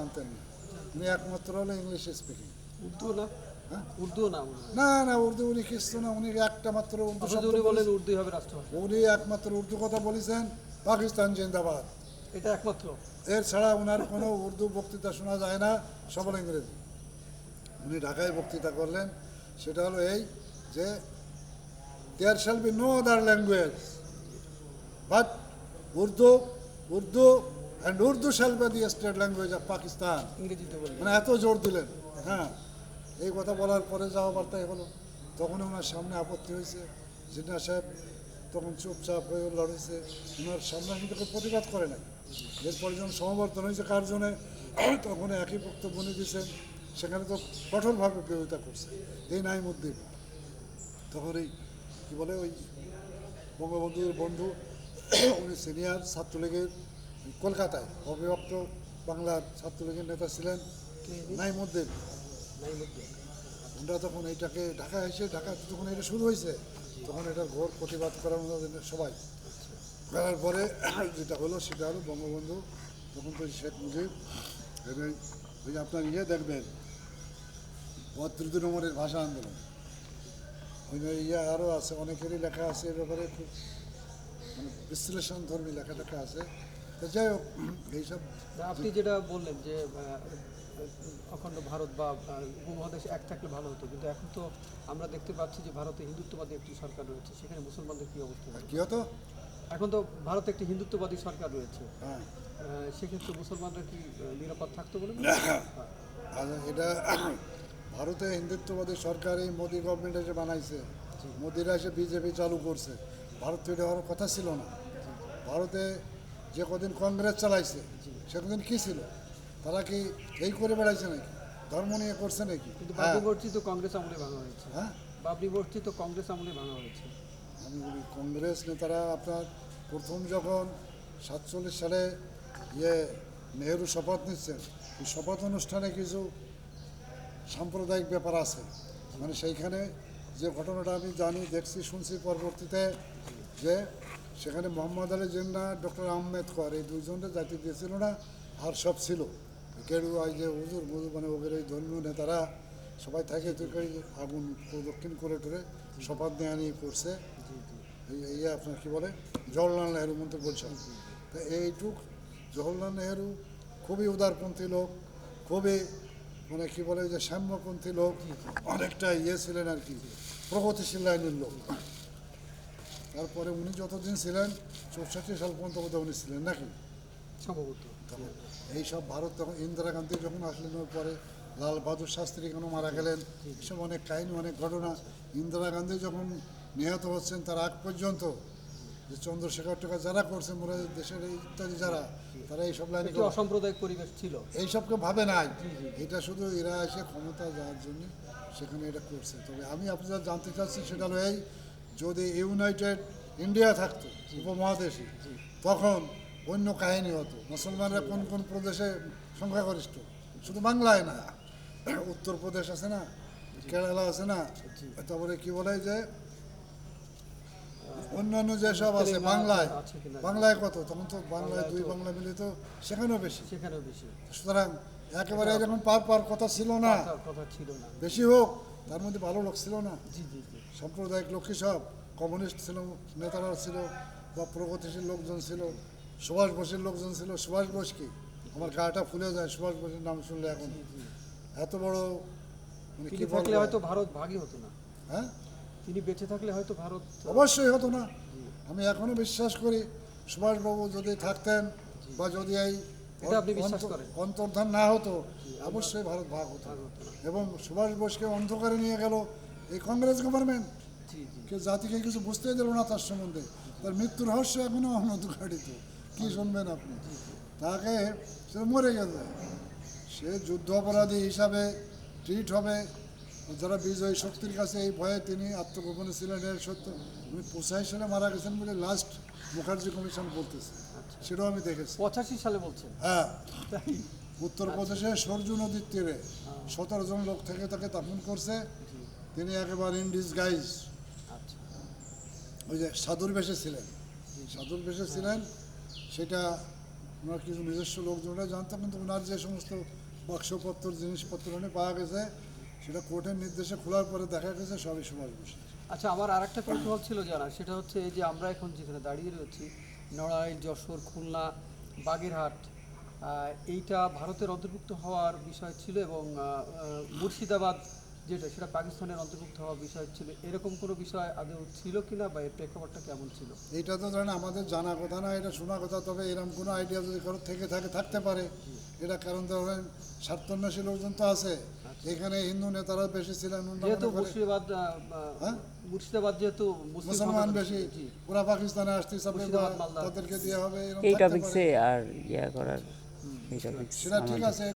জানতেন না, উনি একমাত্র হলো ইংলিশ স্পিকিং। উর্দু না? হ্যাঁ, উর্দু না মনে হয়। না না, উর্দু উনি কিছু না, উনি একটা মাত্র উর্দু অথচ শব্দ উনি বলেন বলেছেন। উর্দুই হবে রাষ্ট্রভাষা। উনি একমাত্র উর্দু কথা বলেছেন, পাকিস্তান জিন্দাবাদ। এটা একমাত্র। এর ছাড়া ওনার কোনো উর্দু বক্তৃতা শোনা যায় না, সবল ইংরেজি। উনি ঢাকায় বক্তৃতা করলেন, সেটা হলো এই যে there shall be no other language but Urdu, Urdu and Urdu shall be the state language of Pakistan. ইংরেজিতে বলবেন। মানে এত জোর দিলেন। হ্যাঁ, এই কথা বলার পরে যাওয়া বার্তাই হলো, তখন ওনার সামনে আপত্তি হয়েছে। জিন্না সাহেব তখন চুপচাপ হয়ে লড়েছে, ওনার সামনে কিন্তু কেউ প্রতিবাদ করে নাই। এরপরে যখন সমাবর্তন হয়েছে কার জন্যে, তখন একই বক্তব্য উনি দিয়েছেন, সেখানে তো কঠোরভাবে বিরোধিতা করছে এই নাইমুদ্দিন। তখন এই কী বলে ওই বঙ্গবন্ধুর বন্ধু, উনি সিনিয়র ছাত্রলীগের কলকাতায় অবিভক্ত বাংলার ছাত্রলীগের নেতা ছিলেন নাইমুদ্দিন। নাইমুদ্দিন। ওনারা তখন এইটাকে ঢাকা এসে, ঢাকাতে যখন এটা শুরু হয়েছে তখন এটার ঘোর প্রতিবাদ করার সবাই করার পরে যেটা হলো সেটা হলো বঙ্গবন্ধু তখন তো শেখ মুজিব এবং ওই যে আপনার দেখবেন 32 নম্বরের ভাষা আন্দোলন, ওই আরও আছে, অনেকেরই লেখা আছে এ ব্যাপারে, খুব মানে বিশ্লেষণধর্মী লেখা লেখা আছে। তো যাই হোক, এইসব আপনি যেটা বললেন যে অখণ্ড ভারত বা উপমহাদেশ এক থাকলে ভালো হতো, কিন্তু এখন তো আমরা দেখতে পাচ্ছি যে ভারতে হিন্দুত্ববাদী একটি সরকার রয়েছে, সেখানে মুসলমানদের কী অবস্থা? কী হতো? এখন তো ভারতে একটি হিন্দুত্ববাদী সরকার রয়েছে, হ্যাঁ, সেক্ষেত্রে মুসলমানরা কি নিরাপদ থাকতো বলে? আর এটা ভারতে হিন্দুত্ববাদী সরকার এই মোদী গভর্নমেন্ট এসে বানাইছে, মোদিরা এসে বিজেপি চালু করছে। ভারত তো এটা হওয়ার কথা ছিল না। ভারতে যে কদিন কংগ্রেস চালাইছে সে কদিন কী ছিল? তারা কি এই করে বেড়াইছে নাকি? ধর্ম নিয়ে করছে নাকি? কিন্তু বাবরি মসজিদ তো কংগ্রেস আমলে ভাঙা হয়েছে। হ্যাঁ, বাবরি মসজিদ তো কংগ্রেস আমলে ভাঙা হয়েছে। আমি বলি কংগ্রেস নেতারা আপনার প্রথম যখন 47 সালে নেহেরু শপথ নিচ্ছেন, এই শপথ অনুষ্ঠানে কিছু সাম্প্রদায়িক ব্যাপার আছে, মানে সেইখানে যে ঘটনাটা আমি জানি, দেখছি, শুনছি পরবর্তীতে, যে সেখানে মোহাম্মদ আলী জিন্না, ডক্টর আম্বেদকর এই দুজনকে জাতি দিয়েছিল না, আর সব ছিল গেরুয়া, যে হুজুর মুজুর মানে ওদের এই ধর্মীয় নেতারা সবাই থাকে আগুন প্রদক্ষিণ করে টরে শপথ নেওয়া নিয়ে করছে। এই আপনার কী বলে জওহরলাল নেহরু মন্ত্রী বলছেন। তা এইটুক জওহরলাল নেহরু খুবই উদারপন্থী লোক, খুবই মানে কী বলে যে সাম্যপন্থী লোক, অনেকটা ছিলেন আর কি, প্রগতিশীল লাইনের লোক। তারপরে উনি যতদিন ছিলেন 64 সাল পর্যন্ত বোধহয় উনি ছিলেন নাকি সম্ভবত। তখন এইসব ভারত, তখন ইন্দিরা গান্ধী যখন আসলেন, ওর পরে লাল বাহাদুর শাস্ত্রী কেন মারা গেলেন, এসব অনেক কাহিনী, অনেক ঘটনা। ইন্দিরা গান্ধী যখন নিহত হচ্ছেন তার আগ পর্যন্ত যে চন্দ্রশেখর টেকা যারা করছে মোরা দেশের ইত্যাদি যারা, তারা এইসব লাইনে অসাম্প্রদায়িক পরিবেশ ছিল, এইসবকে ভাবে নাই। এটা শুধু এরা এসে ক্ষমতা যাওয়ার জন্য সেখানে এটা করছে। তবে আমি আপনারা জানতে চাচ্ছি সেটা হলো এই, যদি ইউনাইটেড ইন্ডিয়া থাকতো উপমহাদেশে, তখন অন্য কাহিনী হতো। মুসলমানরা কোন কোন প্রদেশে সংখ্যাগরিষ্ঠ, শুধু বাংলায় না, উত্তরপ্রদেশ আছে না, কেরালা আছে না, তারপরে কি বলে যে অন্যান্য যেসব আছে বাংলায়, বাংলায় কত, তখন তো বাংলায় দুই বাংলা মিলে তো সেখানেও বেশি। সুতরাং একেবারে এরকম পার কথা ছিল না, বেশি হোক তার মধ্যে ভালো লোক ছিল না, সাম্প্রদায়িক লোকই সব, কমিউনিস্ট ছিল, নেতারা ছিল, বা প্রগতিশীল লোকজন ছিল, সুভাষ বোসের লোকজন ছিল। সুভাষ বোস কি, আমার গাটা ফুলে যায় সুভাষ বোসের নাম শুনলে। এখন এত বড় মানে কি বলবো, হয়তো ভারত ভাগই হতো না। হ্যাঁ, তিনি বেঁচে থাকলে হয়তো ভারত অবশ্যই হতো না। আমি এখনো বিশ্বাস করি সুভাষবাবু যদি থাকতেন, বা যদি এই অন্তর্ধান না হতো, অবশ্যই ভারত ভাগ হতো। এবং সুভাষ বোসকে অন্ধকারে নিয়ে গেল এই কংগ্রেস গভর্নমেন্ট, কেউ জাতিকে কিছু বুঝতেই দিল না তার সম্বন্ধে। তার মৃত্যুর রহস্য এখনো অনধিকারিত, কি শুনবেন আপনি? তাকে সে মরে গেছে, সে যুদ্ধ অপরাধী হিসাবে ট্রিট হবে। যারা বিজয়ী শক্তির কাছে এই ভয়ে তিনি আত্মগোপনে ছিলেন, এর সত্য। উনি 85 সালে মারা গেছেন বলে লাস্ট মুখার্জি কমিশন বলতেছে, সেটাও আমি দেখেছি। 85 সালে বলছেন? হ্যাঁ, উত্তরপ্রদেশে সরজু নদীর তীরে 17 জন লোক থেকে তাকে দাফন করছে। তিনি একেবারে ইন ডিসগাইজ, ওই যে সাধুর বেশে ছিলেন, সাধুর বেশে ছিলেন, সেটা ওনার কিছু নিজস্ব লোকজনরা জানতো, কিন্তু ওনার যে সমস্ত বাক্সপত্র জিনিসপত্র উনি পাওয়া গেছে সেটা কোর্টের নির্দেশে খোলার পরে দেখা গেছে সবই সুভাষ বসু। আচ্ছা, আমার আর একটা কৌতূহল ছিল জানা, সেটা হচ্ছে এই যে আমরা এখন যেখানে দাঁড়িয়ে রয়েছি, নড়াইল, যশোর, খুলনা, বাগেরহাট, এইটা ভারতের অন্তর্ভুক্ত হওয়ার বিষয় ছিল, এবং মুর্শিদাবাদ যেটা সেটা পাকিস্তানের অন্তর্ভুক্ত হওয়ার বিষয় ছিল। এরকম কোনো বিষয় আদৌ ছিল কিনা, বা এর প্রেক্ষাপটটা কেমন ছিল? এইটা তো ধরেন আমাদের জানা কথা না, এটা শোনা কথা। তবে এরকম কোনো আইডিয়া যদি কারোর থেকে থাকতে পারে এটা, কারণ ধরেন স্বার্থন্বেষী লোকজন তো আছে এখানে, হিন্দু নেতারা বেশি ছিলেন। যেহেতু মুর্শিদাবাদ হ্যাঁ? মুর্শিদাবাদ যেহেতু মুসলমান বেশি, জি, ওরা পাকিস্তানে আসতে চাবে, মুর্শিদাবাদ, মালদা। তাদেরকে দেওয়া হবে, এরকম এই থাকতে টপিকসে পারে। আর ইয়া করার এই টপিকস সেটা ঠিক আছে।